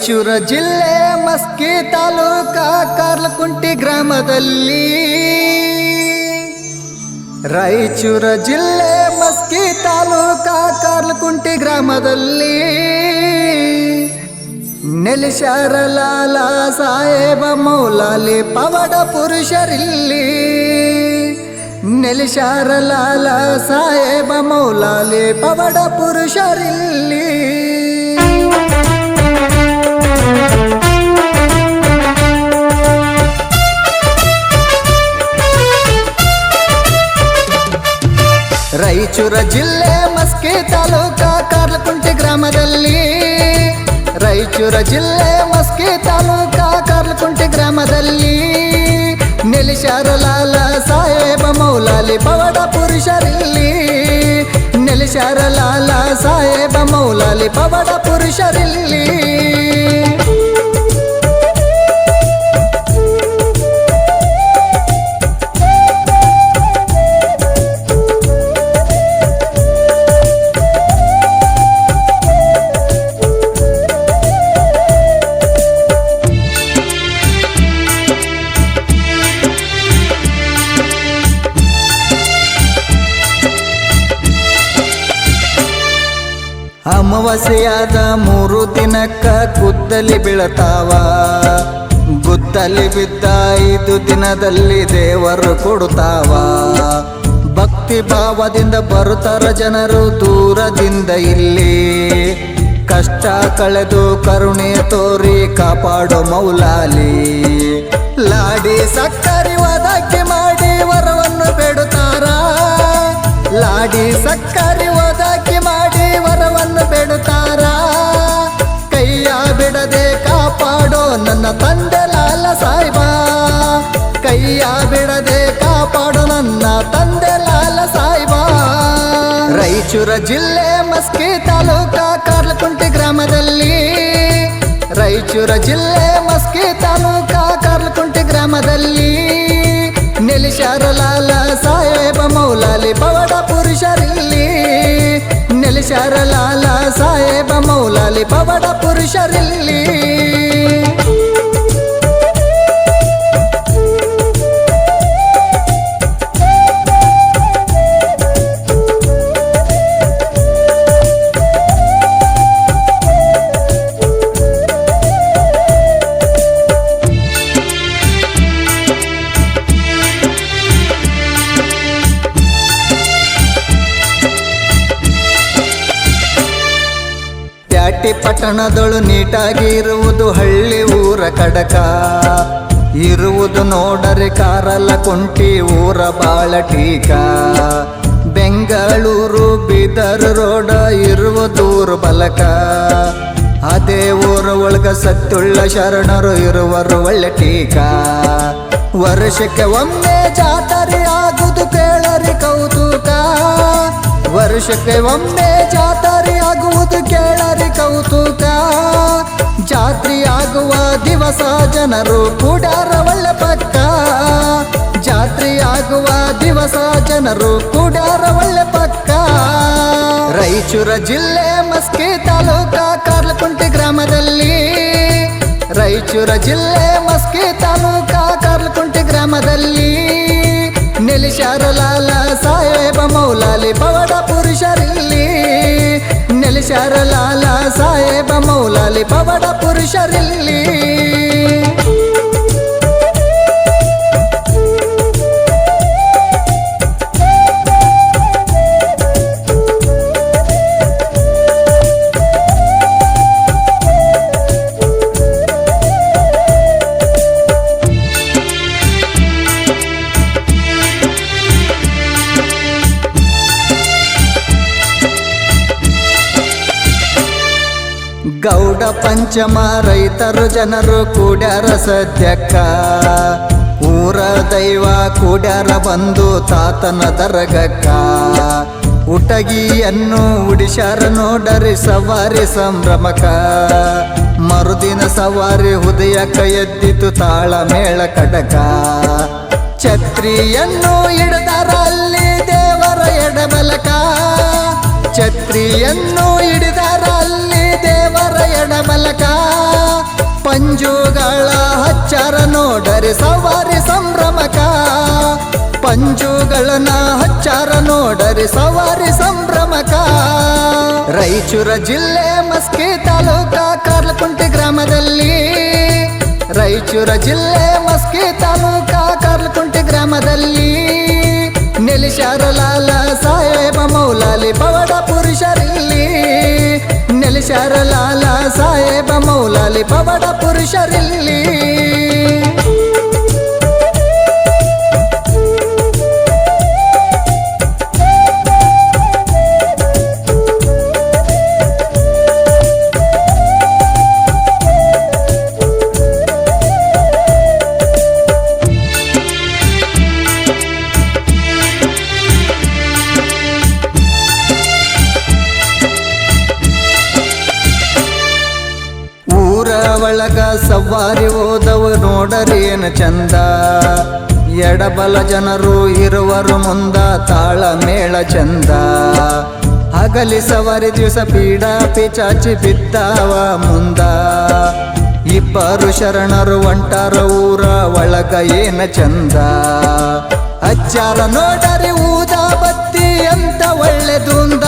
ರಾಯಚೂರು ಜಿಲ್ಲೆ ಮಸ್ಕಿ ತಾಲೂಕ ಕಾರ್ಲಕುಂಟಿ ಗ್ರಾಮದಲ್ಲಿ ರಾಯಚೂರು ಜಿಲ್ಲೆ ಮಸ್ಕಿ ತಾಲೂಕ ಕಾರ್ಲಕುಂಟಿ ಗ್ರಾಮದಲ್ಲಿ ನೆಲೆಸ್ಯಾರ ಲಾಲಾ ಸಾಹೇಬ ಮೌಲಾಲಿ ಪವಾಡ ಪುರುಷರಿಲ್ಲಿ ನೆಲೆಸ್ಯಾರ ಲಾಲಾ ಸಾಹೇಬ ಮೌಲಾಲಿ ಪವಾಡ ಪುರುಷರಿಲ್ಲಿ ರಾಯಚೂರು ಜಿಲ್ಲೆ ಮಸ್ಕಿ ತಾಲೂಕ ಕಾರ್ಲಕುಂಟಿ ಗ್ರಾಮದಲ್ಲಿ ರಾಯಚೂರು ಜಿಲ್ಲೆ ಮಸ್ಕಿ ತಾಲೂಕ ಕಾರ್ಲಕುಂಟಿ ಗ್ರಾಮದಲ್ಲಿ ನೆಲೆಸ್ಯಾರ ಲಾಲಾ ಸಾಹೇಬ ಮೌಲಾಲಿ ಪವಾಡ ಪುರುಷರಿಲ್ಲಿ ನೆಲೆಸ್ಯಾರ ಲಾಲಾ ಸಾಹೇಬ ಮೌಲಾಲಿ ಪವಾಡ ಪುರುಷರಿಲ್ಲಿ ಅಮಾವಾಸ್ಯೆಯಾದ 3 ದಿನಕ್ಕ ಗುದ್ದಲಿ ಬೀಳತಾವ ಗುದ್ದಲಿ ಬಿದ್ದ 5 ದಿನದಲ್ಲಿ ದೇವರು ಕೊಡುತ್ತಾವ ಭಕ್ತಿ ಭಾವದಿಂದ ಬರುತ್ತಾರ ಜನರು ದೂರದಿಂದ ಇಲ್ಲಿ ಕಷ್ಟ ಕಳೆದು ಕರುಣೆ ತೋರಿ ಕಾಪಾಡೋ ಮೌಲಾಲಿ ಲಾಡಿ ಸಕ್ಕರಿ ಒದಗಿ ಮಾಡಿ ವರವನ್ನು ಬೇಡುತ್ತಾರ ಲಾಡಿ ಸಕ್ಕರಿ ಒದಗಿ ಮಾಡಿ ವರವನ್ನು ಬೇಡುತ್ತಾರ ಕೈಯ ಬಿಡದೆ ಕಾಪಾಡೋ ನನ್ನ ತಂದೆ ಲಾಲ ಸಾಹೇಬ ಕೈಯ ಬಿಡದೆ ಕಾಪಾಡೋ ನನ್ನ ತಂದೆ ಲಾಲ ಸಾಹೇಬ ರಾಯಚೂರು ಜಿಲ್ಲೆ ಮಸ್ಕಿ ತಾಲೂಕ ಕಾರ್ಲಕುಂಟಿ ಗ್ರಾಮದಲ್ಲಿ ರಾಯಚೂರು ಜಿಲ್ಲೆ ಮಸ್ಕಿ ತಾಲೂಕ ಕಾರ್ಲಕುಂಟಿ ಗ್ರಾಮದಲ್ಲಿ ನೆಲೆಸ್ಯಾರ ಲಾಲಾ ಸಾಹೇಬ ಮೌಲಾಲಿ ಪವಾಡ ಪುರುಷರಿಲ್ಲಿ ನೆಲೆಸ್ಯಾರ ಲಾಲಾ ಸಾಹೇಬ ಮೌಲಾಲಿ ಪವಾಡ ಪುರುಷರಿಲ್ಲಿ ಪ್ಯಾಟಿ ಪಟ್ಟಣದಳು ನೀಟಾಗಿ ಇರುವುದು ಹಳ್ಳಿ ಊರ ಕಡಕ ಇರುವುದು ನೋಡರೆ ಕಾರಲ್ಲ ಕುಂಟಿ ಊರ ಬಾಳ ಟೀಕ ಬೆಂಗಳೂರು ಬೀದರ್ ರೋಡ ಇರುವುದೂರು ಬಲಕ ಅದೇ ಊರ ಒಳಗ ಸತ್ತುಳ್ಳ ಶರಣರು ಇರುವರು ಒಳ್ಳೆ ಟೀಕ ವರ್ಷಕ್ಕೆ ಒಮ್ಮೆ ಜಾತ್ರೆ ಆಗುವುದು ಕೇಳರಿ ಕೌತುಕ ವರ್ಷಕ್ಕೆ ಒಮ್ಮೆ ಜಾತ್ರೆ ಆಗುವುದು ಕೇಳರಿ ಕೌತುಕ ಜಾತ್ರೆ ಆಗುವ ದಿವಸ ಜನರು ಕೂಡಾರ ಒಳ್ಳೆ ಪಕ್ಕ ಜಾತ್ರೆ ಆಗುವ ದಿವಸ ಜನರು ಕೂಡಾರ ಒಳ್ಳೆ ಪಕ್ಕ ರಾಯಚೂರು ಜಿಲ್ಲೆ ಮಸ್ಕಿ ತಾಲೂಕ ಕಾರ್ಲಕುಂಟಿ ಗ್ರಾಮದಲ್ಲಿ ರಾಯಚೂರು ಜಿಲ್ಲೆ ಮಸ್ಕಿ ತಾಲೂಕ ಕಾರ್ಲಕುಂಟಿ ಗ್ರಾಮದಲ್ಲಿ ನೆಲೆಸ್ಯಾರ ಲಾಲಾ ಸಾಹೇಬ ಮೌಲಾಲಿ ಪವಾಡ ಪುರುಷರಿಲ್ಲಿ ನೆಲೆಸ್ಯಾರ ಲಾಲಾ ಸಾಹೇಬ ಮೌಲಾಲಿ ಪವಾಡ ಪುರುಷರಿಲ್ಲಿ ಗೌಡ ಪಂಚಮ ರೈತರು ಜನರು ಕೂಡ್ಯಾರ ಸದ್ಯಕ್ಕ ಊರ ದೈವ ಕೂಡ್ಯಾರ ಬಂದು ತಾತನ ದರಗಕ್ಕ ಉಟಗಿಯನ್ನು ಉಡಿಸ್ಯಾರ ನೋಡರಿ ಸವಾರಿ ಸಂಭ್ರಮಕ ಮರುದಿನ ಸವಾರಿ ಹೃದಯಕ್ಕ ಎದ್ದಿತು ತಾಳ ಮೇಳ ಕಡಕ ಛತ್ರಿಯನ್ನು ಹಿಡಿದಾರ ಅಲ್ಲಿ ದೇವರ ಎಡಬಲಕ ಛತ್ರಿಯನ್ನು ಹಿಡಿದಾರ ಅಲ್ಲಿ ದೇವರ ಎಡಬಲಕ ಹಚ್ಚಾರ ನೋಡರಿ ಸವಾರಿ ಸಂಭ್ರಮಕ ಪಂಜುಗಳನ್ನ ಹಚ್ಚಾರ ನೋಡರಿ ಸವಾರಿ ಸಂಭ್ರಮಕ ರಾಯಚೂರ ಜಿಲ್ಲೆ ಮಸ್ಕಿ ತಾಲೂಕ ಕಾರ್ಲಕುಂಟೆ ಗ್ರಾಮದಲ್ಲಿ ರಾಯಚೂರ ಜಿಲ್ಲೆ ಮಸ್ಕಿ ತಾಲೂಕ ಕಾರ್ಲಕುಂಟೆ ಗ್ರಾಮದಲ್ಲಿ ನೆಲೆಸ್ಯಾರ ಲಾಲ ಸಾಹೇಬ ಮೌಲಾಲಿ ಪವಾಡ ಪುರುಷರಿಲ್ಲಿ ನೆಲೆಸ್ಯಾರ ಲಾಲ ಸಾಹೇಬ ಮೌಲಾಲಿ ಪವಾಡ ಪುರುಷರಿಲ್ಲಿ ಒಳಗ ಸವಾರಿ ಹೋದವ ನೋಡರೇನ ಚಂದ ಎಡಬಲ ಜನರು ಇರುವರು ಮುಂದ ತಾಳ ಮೇಳ ಚಂದ ಹಗಲಿ ಸವಾರಿ ದಿವಸ ಪೀಡ ಪಿಚಾಚಿ ಬಿದ್ದಾವ ಮುಂದ ಇಬ್ಬರು ಶರಣರು ಒಂಟಾರ ಊರ ಒಳಗ ಏನ ಚಂದ ಅಚ್ಚಾರ ನೋಡರಿ ಊದ ಬತ್ತಿ ಅಂತ ಒಳ್ಳೆದುಂದ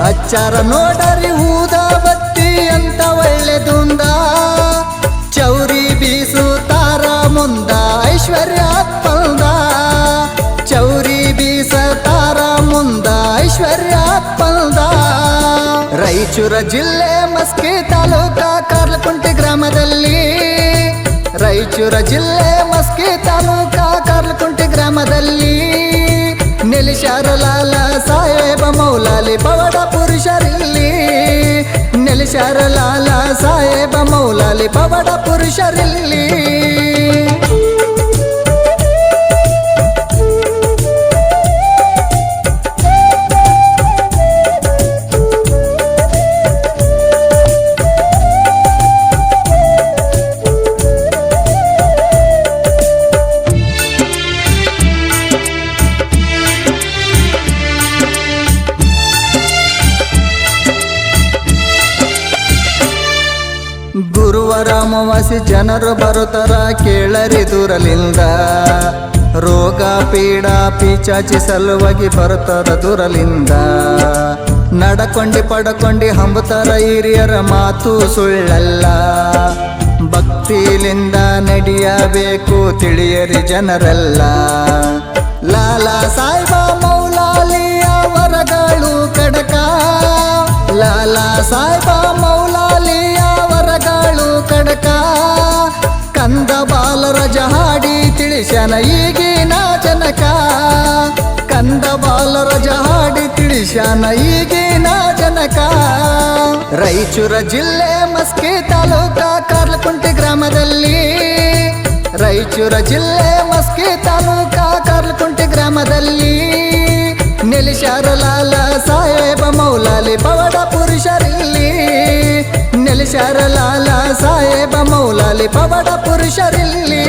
ಅಚ್ಚಾರ ನೋಡರಿ ಊದ ಬತ್ತಿ ಅಂತ ಒಳ್ಳೆದುಂದ ಚೌರಿ ಬೀಸುತ್ತಾರ ಮುಂದ ಐಶ್ವರ್ಯ ಪಲ್ದ ಚೌರಿ ಬೀಸತಾರ ಮುಂದ ಐಶ್ವರ್ಯ ಪಲ್ದ ರಾಯಚೂರ ಜಿಲ್ಲೆ ಮಸ್ಕಿ ತಾಲೂಕ ಕಾರ್ಲಕುಂಟೆ ಗ್ರಾಮದಲ್ಲಿ ರಾಯಚೂರ ಜಿಲ್ಲೆ ಮಸ್ಕಿ ತಾಲೂಕ ಕಾರ್ಲಕುಂಟೆ ಗ್ರಾಮದಲ್ಲಿ ನೆಲೆಸ್ಯಾರ ಲಾಲ ಸಾಹೇಬ ಮೌಲಾಲಿ ಪವಾಡ ಪುರುಷರಿಲ್ಲಿ ನೆಲೆಸ್ಯಾರ ಲಾಲ ಸಾಹೇಬ ಮೌಲಾಲಿ ಪವಾಡ ಪುರುಷರಿಲ್ಲಿ ಗುರುವಾರ ಅಮಾವಾಸ್ಯೆ ಜನರು ಬರುತ್ತಾರ ಕೇಳರಿ ದೂರಲಿಂದ ರೋಗ ಪೀಡ ಪಿಚಾಚಿ ಸಲುವಾಗಿ ಬರುತ್ತಾರ ದೂರಲಿಂದ ನಡಕೊಂಡಿ ಪಡಕೊಂಡಿ ಹಂಬುತ್ತಾರ ಹಿರಿಯರ ಮಾತು ಸುಳ್ಳಲ್ಲ ಭಕ್ತಿಲಿಂದ ನಡೆಯಬೇಕು ತಿಳಿಯರಿ ಜನರೆಲ್ಲ ಲಾಲಾ ಸಾಹೇಬ ಮೌಲಾಲಿಯ ವರಗಳು ಕಡಕ ಲಾಲಾ ಸಾಹೇಬ ಮೌಲಾಲಿಯ ವರಗಳು ಕಡಕ ಕಂದ ಬಾಲರಜ ಹಾಡಿ ತಿಳಿಸ್ಯಾನ ಈಗಿನ ಜನಕ ಕಂದ ಬಾಲರಜ ಹಾಡಿ ತಿಳಿಸ್ಯಾನ ಈಗಿನ ಜನಕ ರಾಯಚೂರ ಜಿಲ್ಲೆ ಮಸ್ಕಿ ತಾಲೂಕ ಕಾರ್ಲಕುಂಟೆ ಗ್ರಾಮದಲ್ಲಿ ರಾಯಚೂರ ಜಿಲ್ಲೆ ಮಸ್ಕಿ ತಾಲೂಕ ಕಾರ್ಲಕುಂಟೆ ಗ್ರಾಮದಲ್ಲಿ ನೆಲೆಸ್ಯಾರ ಲಾಲ ಸಾಹೇಬ ಮೌಲಾಲಿ ಪವಾಡ ಪುರುಷರಿಲ್ಲಿ ನೆಲೆಸ್ಯಾರ ಲಾಲ ಸಾಹೇಬ ಮೌಲಾಲಿ ಪವಾಡ ಪುರುಷರಿಲ್ಲಿ